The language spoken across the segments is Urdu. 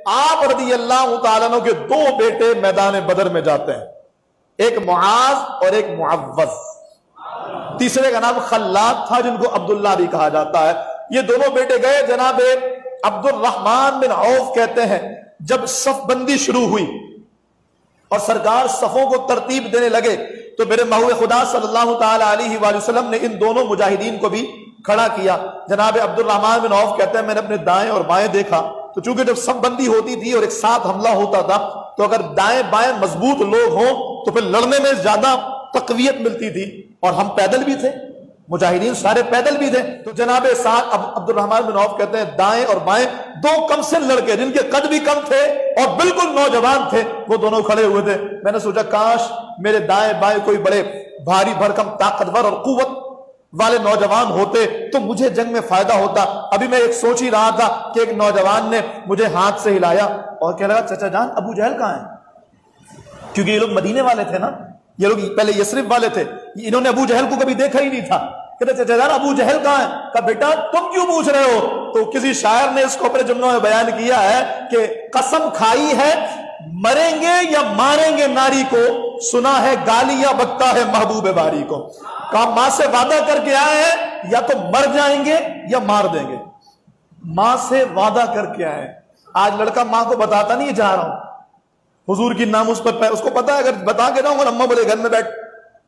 آپ رضی اللہ تعالیٰ عنہ کے دو بیٹے میدان بدر میں جاتے ہیں، ایک معاذ اور ایک معوذ، تیسرے کا نام خلاد تھا جن کو عبداللہ بھی کہا جاتا ہے۔ یہ دونوں بیٹے گئے، جناب عبد الرحمن بن عوف کہتے ہیں جب صف بندی شروع ہوئی اور سرکار صفوں کو ترتیب دینے لگے تو میرے محبوب خدا صلی اللہ تعالی علیہ وآلہ وسلم نے ان دونوں مجاہدین کو بھی کھڑا کیا۔ جناب عبد الرحمن بن عوف کہتے ہیں میں نے اپنے دائیں اور بائیں دیکھا تو چونکہ جب صف بندی ہوتی تھی اور ایک ساتھ حملہ ہوتا تھا تو اگر دائیں بائیں مضبوط لوگ ہوں تو پھر لڑنے میں زیادہ تقویت ملتی تھی، اور ہم پیدل بھی تھے، مجاہدین سارے پیدل بھی تھے۔ تو جناب سعد عبد الرحمن بن عوف کہتے ہیں دائیں اور بائیں دو کم سن لڑکے جن کے قد بھی کم تھے اور بالکل نوجوان تھے، وہ دونوں کھڑے ہوئے تھے۔ میں نے سوچا کاش میرے دائیں بائیں کوئی بڑے بھاری بھرکم طاقتور اور قوت والے نوجوان ہوتے تو مجھے جنگ میں فائدہ ہوتا۔ ابھی میں ایک سوچ ہی رہا تھا کہ ایک نوجوان نے مجھے ہاتھ سے ہلایا اور کہنے لگا چچا جان ابو جہل کہاں ہیں؟ کیونکہ یہ لوگ مدینے والے تھے نا، یہ لوگ پہلے یثرب والے تھے، انہوں نے ابو جہل کو کبھی دیکھا ہی نہیں تھا۔ کہتے چچا جان ابو جہل کہاں ہے؟ کہا بیٹا تم کیوں پوچھ رہے ہو؟ تو کسی شاعر نے اس کو اپنے جملوں میں بیان کیا ہے کہ قسم کھائی ہے مریں گے یا ماریں گے ناری کو، سنا ہے گالیاں بکتا ہے محبوب باری کو۔ کہا ماں سے وعدہ کر کے آئے ہیں یا تو مر جائیں گے یا مار دیں گے، ماں سے وعدہ کر کے آئے ہیں۔ آج لڑکا ماں کو بتاتا نہیں جا رہا ہوں حضور کی نام اس پر، اس کو پتا ہے اگر بتا کے جاؤں گا اماں بولے گھر میں بیٹھ،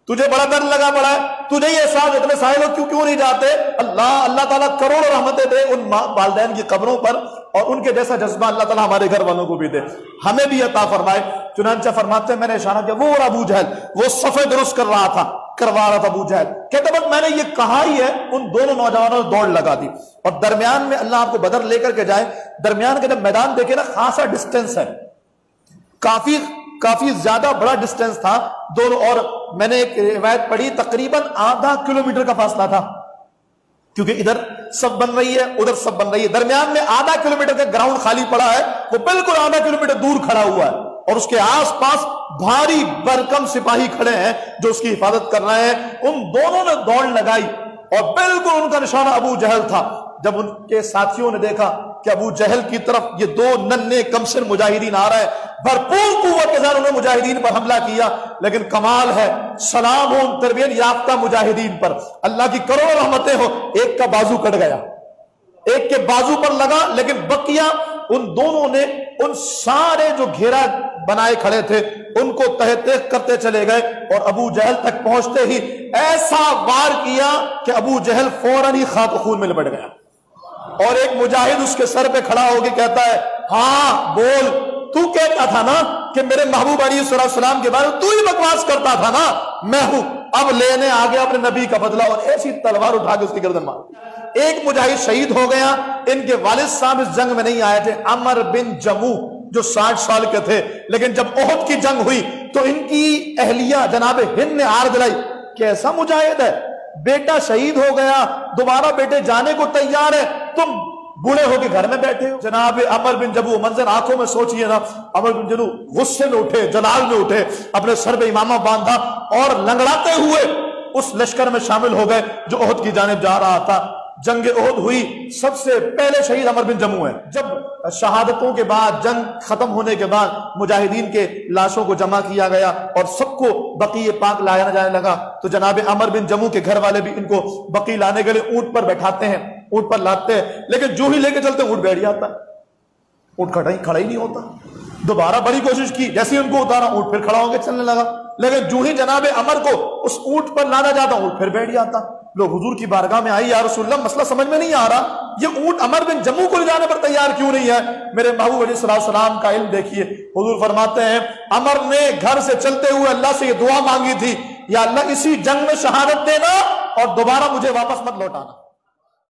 تجھے بڑا ڈر لگا پڑا ہے، تجھے یہ احساس اتنے سارے لوگ کیوں نہیں جاتے؟ اللہ تعالیٰ کروڑوں رحمتیں دے ان والدین کی قبروں پر، اور ان کے جیسا جذبہ اللہ تعالیٰ ہمارے گھر والوں کو بھی دے، ہمیں بھی عطا فرمائے۔ چنانچہ فرماتے ہیں میں نے اشارہ کیا وہ اور ابو جہل وہ صفے درست کروا رہا تھا ابو جہل، کہتے بس میں نے یہ کہا ہی ہے، ان دونوں نوجوانوں نے دوڑ لگا دی، اور درمیان میں اللہ آپ کو بدر لے کر کے جائے، درمیان کا جب میدان دیکھے نا خاصا ڈسٹینس ہے، کافی زیادہ بڑا ڈسٹینس تھا دونوں، اور میں نے ایک روایت پڑھی تقریباً آدھا کلومیٹر کا فاصلہ تھا، کیونکہ ادھر سب بن رہی ہے ادھر سب بن رہی ہے، درمیان میں آدھا کلومیٹر کا گراؤنڈ خالی پڑا ہے، وہ بالکل آدھا کلومیٹر دور کھڑا ہوا ہے، اور اس کے آس پاس بھاری بھرکم سپاہی کھڑے ہیں جو اس کی حفاظت کر رہے ہیں۔ ان دونوں نے دوڑ لگائی اور بالکل ان کا نشانہ ابو جہل تھا۔ جب ان کے ساتھیوں نے دیکھا کہ ابو جہل کی طرف یہ دو ننھے کمسن مجاہدین آ رہے ہیں، بھرپور قوت کے ساتھ انہوں نے مجاہدین پر حملہ کیا، لیکن کمال ہے سلام ہو ان تربیت یافتہ مجاہدین پر، اللہ کی کروڑوں رحمتیں ہو، ایک کا بازو کٹ گیا، ایک کے بازو پر لگا، لیکن بقیہ ان دونوں نے ان سارے جو گھیرا بنائے کھڑے تھے ان کو تہ تیغ کرتے چلے گئے، اور ابو جہل تک پہنچتے ہی ایسا وار کیا کہ ابو جہل فوراً ہی خاک و خون میں لپٹ گیا، اور ایک مجاہد اس کے سر پہ کھڑا ہو کے کہتا ہے ہاں بول، تو کہتا تھا نا کہ میرے محبوب علیہ السلام کے بارے میں تو ہی بکواس کرتا تھا نا، میں ہوں، اب لینے آ گیا اپنے نبی کا بدلہ، اور ایسی تلوار اٹھا کے اس کی گردن مار۔ ایک مجاہد شہید ہو گیا، ان کے والد صاحب اس جنگ میں نہیں آئے تھے، عمر بن جموح جو 60 سال کے تھے، لیکن جب احد کی جنگ ہوئی تو ان کی اہلیہ جناب ہند نے آر دلائی، کیسا مجاہد ہے، بیٹا شہید ہو گیا، دوبارہ بیٹے جانے کو تیار ہے، تم بوڑھے ہو کے گھر میں بیٹھے ہو۔ جناب عمر بن جموح منظر آنکھوں میں سوچئے نا، عمر بن جموح غصے میں اٹھے، جلال میں اٹھے، اپنے سر پہ امامہ باندھا اور لنگڑاتے ہوئے اس لشکر میں شامل ہو گئے جو احد کی جانب جا رہا تھا۔ جنگ احد ہوئی، سب سے پہلے شہید عمر بن جموح ہے۔ جب شہادتوں کے بعد جنگ ختم ہونے کے بعد مجاہدین کے لاشوں کو جمع کیا گیا اور سب کو بقیع پاک لایا جانے لگا، تو جناب عمر بن جموح کے گھر والے بھی ان کو بقیع لانے کے لیے اونٹ پر بیٹھاتے ہیں، اونٹ پر لاتے ہیں، لیکن جو ہی لے کے چلتے ہیں اونٹ بیٹھ جاتا ہے، اونٹ کھڑا ہی نہیں ہوتا۔ دوبارہ بڑی کوشش کی، جیسے ان کو اتارا اونٹ پھر کھڑا ہو کے چلنے لگا، لیکن جو ہی جناب عمر کو اس اونٹ پر لانا جاتا اونٹ پھر بیٹھ جاتا۔ لوگ حضور کی بارگاہ میں آئی، یا رسول اللہ مسئلہ سمجھ میں نہیں آ رہا، یہ اونٹ عمر بن جموح کو لے جانے پر تیار کیوں نہیں ہے؟ میرے محبوب علیہ السلام کا علم دیکھیے، حضور فرماتے ہیں عمر نے گھر سے چلتے ہوئے اللہ سے یہ دعا مانگی تھی، یا اللہ اسی جنگ میں شہادت دینا اور دوبارہ مجھے واپس مت لوٹانا۔